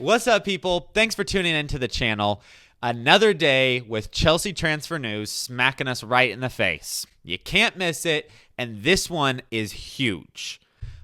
What's up, people? Thanks for tuning into the channel. Another day with Chelsea transfer news smacking us right in the face. You can't miss it, and this one is huge.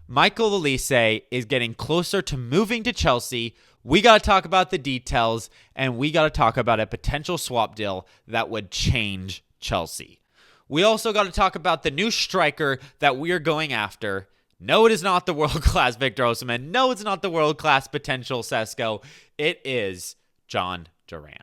Michael Olise is getting closer to moving to Chelsea. We got to talk about the details, and we got to talk about a potential swap deal that would change Chelsea. We also got to talk about the new striker that we are going after. No, it is not the world-class Victor Osimhen. No, it's not the world-class potential Sesko. It is John Duran.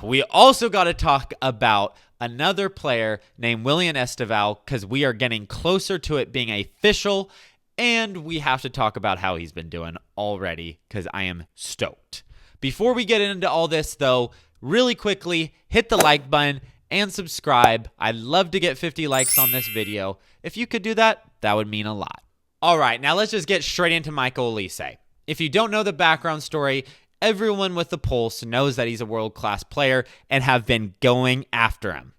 We also got to talk about another player named William Esteval because we are getting closer to it being official, and we have to talk about how he's been doing already because I am stoked. Before we get into all this, though, really quickly, hit the like button and subscribe. I'd love to get 50 likes on this video. If you could do that, that would mean a lot. All right, now let's just get straight into Michael Olise. If you don't know the background story, everyone with the pulse knows that he's a world-class player and have been going after him.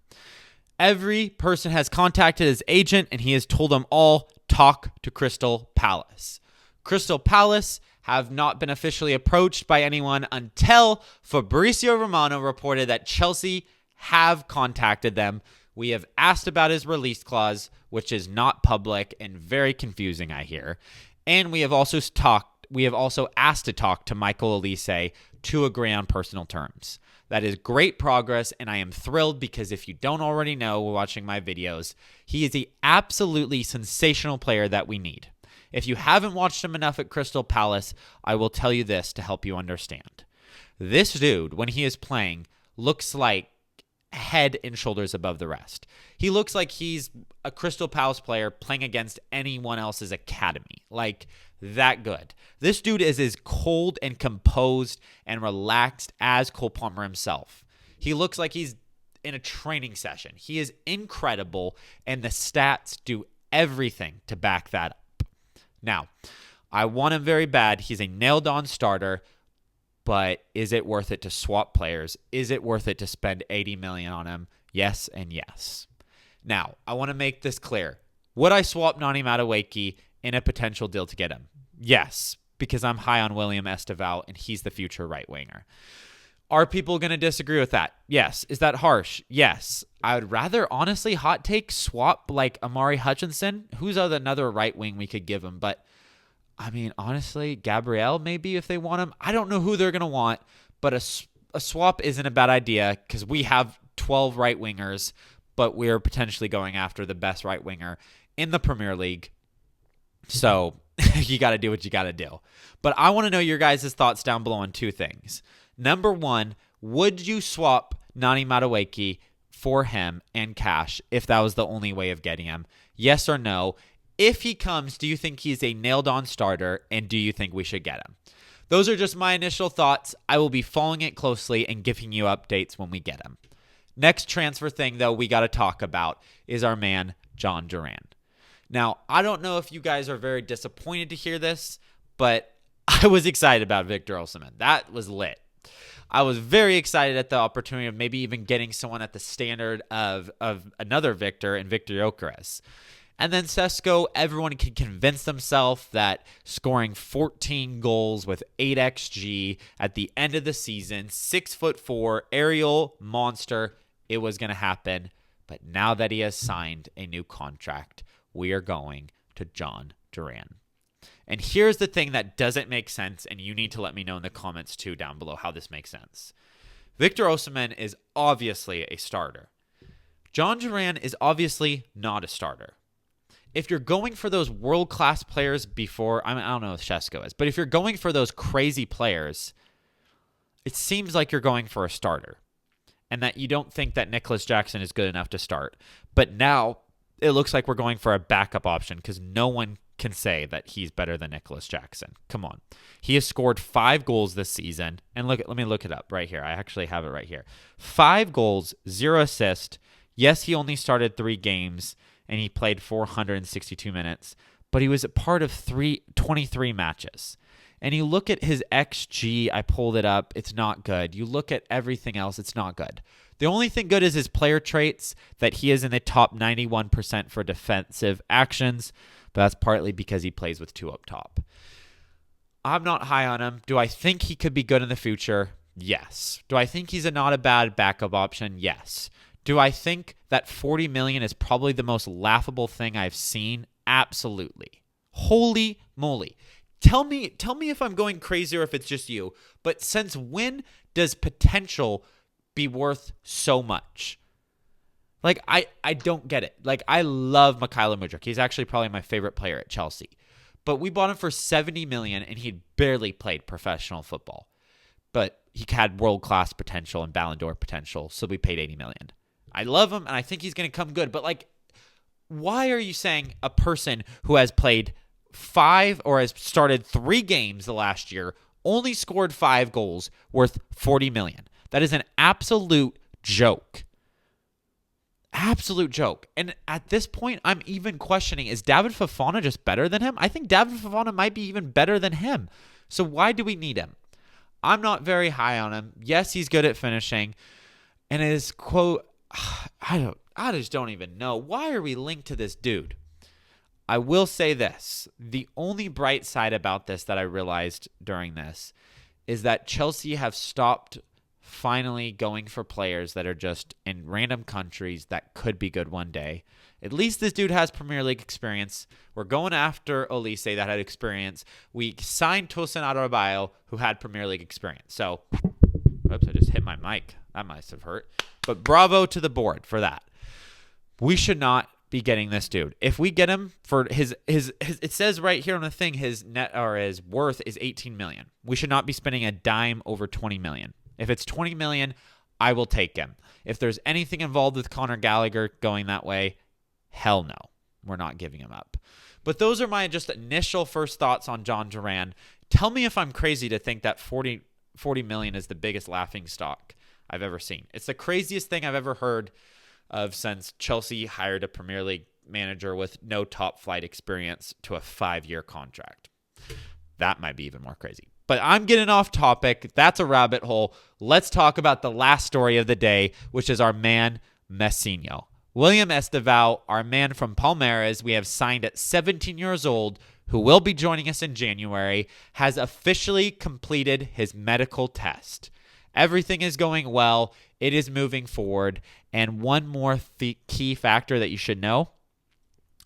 Every person has contacted his agent, and he has told them all, talk to Crystal Palace. Crystal Palace have not been officially approached by anyone until Fabrizio Romano reported that Chelsea have contacted them. We have asked about his release clause, which is not public and very confusing, I hear. And we have also asked to talk to Michael Olise to agree on personal terms. That is great progress, and I am thrilled because if you don't already know watching my videos, he is the absolutely sensational player that we need. If you haven't watched him enough at Crystal Palace, I will tell you this to help you understand. This dude, when he is playing, looks like head and shoulders above the rest. He looks like he's a Crystal Palace player playing against anyone else's academy. Like, that good. This dude is as cold and composed and relaxed as Cole Palmer himself. He looks like he's in a training session. He is incredible, and the stats do everything to back that up. Now, I want him very bad. He's a nailed-on starter. But is it worth it to swap players? Is it worth it to spend $80 million on him? Yes and yes. Now, I want to make this clear. Would I swap Nani Madueke in a potential deal to get him? Yes, because I'm high on William Esteval, and he's the future right winger. Are people going to disagree with that? Yes. Is that harsh? Yes. I would rather, honestly, hot take, swap like Amari Hutchinson. Who's another right wing we could give him? But I mean, honestly, Gabriel maybe if they want him. I don't know who they're going to want, but a swap isn't a bad idea because we have 12 right wingers, but we're potentially going after the best right winger in the Premier League. So you got to do what you got to do. But I want to know your guys' thoughts down below on two things. Number one, would you swap Nani Madueke for him and cash if that was the only way of getting him? Yes or no? If he comes, do you think he's a nailed-on starter, and do you think we should get him? Those are just my initial thoughts. I will be following it closely and giving you updates when we get him. Next transfer thing, though, we got to talk about is our man, John Duran. Now, I don't know if you guys are very disappointed to hear this, but I was excited about Victor Osimhen. That was lit. I was very excited at the opportunity of maybe even getting someone at the standard of another Victor and Victor Gyökeres. And then Sesko, everyone can convince themselves that scoring 14 goals with 8 XG at the end of the season, 6'4", aerial monster, it was going to happen. But now that he has signed a new contract, we are going to John Duran. And here's the thing that doesn't make sense, and you need to let me know in the comments too down below how this makes sense. Victor Osimhen is obviously a starter. John Duran is obviously not a starter. If you're going for those world-class players before, I don't know if Sesko is, but if you're going for those crazy players, it seems like you're going for a starter and that you don't think that Nicholas Jackson is good enough to start. But now it looks like we're going for a backup option because no one can say that he's better than Nicholas Jackson. Come on. He has scored 5 goals this season. And let me look it up right here. I actually have it right here. 5 goals, 0 assists. Yes, he only started 3 games. And he played 462 minutes, but he was a part of 23 matches. And you look at his XG, I pulled it up, it's not good. You look at everything else, it's not good. The only thing good is his player traits, that he is in the top 91% for defensive actions, but that's partly because he plays with 2 up top. I'm not high on him. Do I think he could be good in the future? Yes. Do I think he's not a bad backup option? Yes. Do I think that 40 million is probably the most laughable thing I've seen? Absolutely. Holy moly. Tell me if I'm going crazy or if it's just you. But since when does potential be worth so much? Like, I don't get it. Like, I love Mykhailo Mudryk. He's actually probably my favorite player at Chelsea. But we bought him for 70 million and he'd barely played professional football. But he had world-class potential and Ballon d'Or potential, so we paid 80 million. I love him and I think he's going to come good. But, like, why are you saying a person who has played 5 or has started 3 games the last year, only scored 5 goals, worth 40 million? That is an absolute joke. Absolute joke. And at this point, I'm even questioning, is David Fofana just better than him? I think David Fofana might be even better than him. So why do we need him? I'm not very high on him. Yes, he's good at finishing. And his quote, I just don't even know. Why are we linked to this dude? I will say this. The only bright side about this that I realized during this is that Chelsea have stopped finally going for players that are just in random countries that could be good one day. At least this dude has Premier League experience. We're going after Olise that had experience. We signed Tosin Adarabioyo who had Premier League experience. So, oops, I just hit my mic. That must have hurt. But bravo to the board for that. We should not be getting this dude. If we get him for his it says right here on the thing, his net or his worth is 18 million. We should not be spending a dime over 20 million. If it's 20 million, I will take him. If there's anything involved with Conor Gallagher going that way, hell no. We're not giving him up. But those are my just initial first thoughts on John Duran. Tell me if I'm crazy to think that 40 million is the biggest laughing stock I've ever seen. It's the craziest thing I've ever heard of since Chelsea hired a Premier League manager with no top flight experience to a 5-year contract. That might be even more crazy. But I'm getting off topic. That's a rabbit hole. Let's talk about the last story of the day, which is our man, Messinho. William Esteval, our man from Palmeiras, we have signed at 17 years old, who will be joining us in January, has officially completed his medical test. Everything is going well. It is moving forward. And one more key factor that you should know,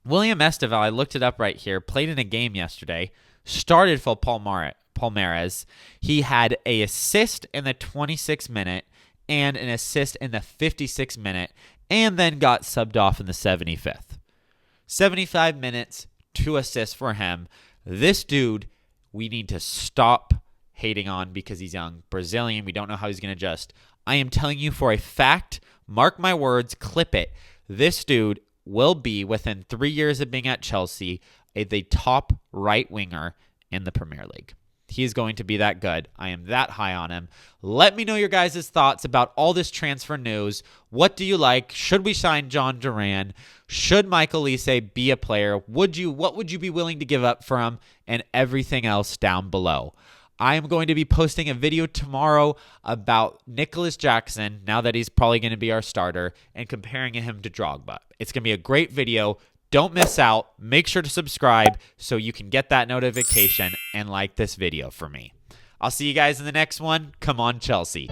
William Esteval, I looked it up right here, played in a game yesterday, started for Palmeiras. He had an assist in the 26th minute and an assist in the 56th minute, and then got subbed off in the 75th. 75 minutes, 2 assists for him. This dude, we need to stop hating on because he's young. Brazilian, we don't know how he's going to adjust. I am telling you for a fact, mark my words, clip it, this dude will be, within 3 years of being at Chelsea, the top right winger in the Premier League. He is going to be that good. I am that high on him. Let me know your guys' thoughts about all this transfer news. What do you like? Should we sign John Duran? Should Michael Olise be a player? What would you be willing to give up for him? And everything else down below. I am going to be posting a video tomorrow about Nicholas Jackson, now that he's probably going to be our starter, and comparing him to Drogba. It's going to be a great video. Don't miss out. Make sure to subscribe so you can get that notification and like this video for me. I'll see you guys in the next one. Come on, Chelsea.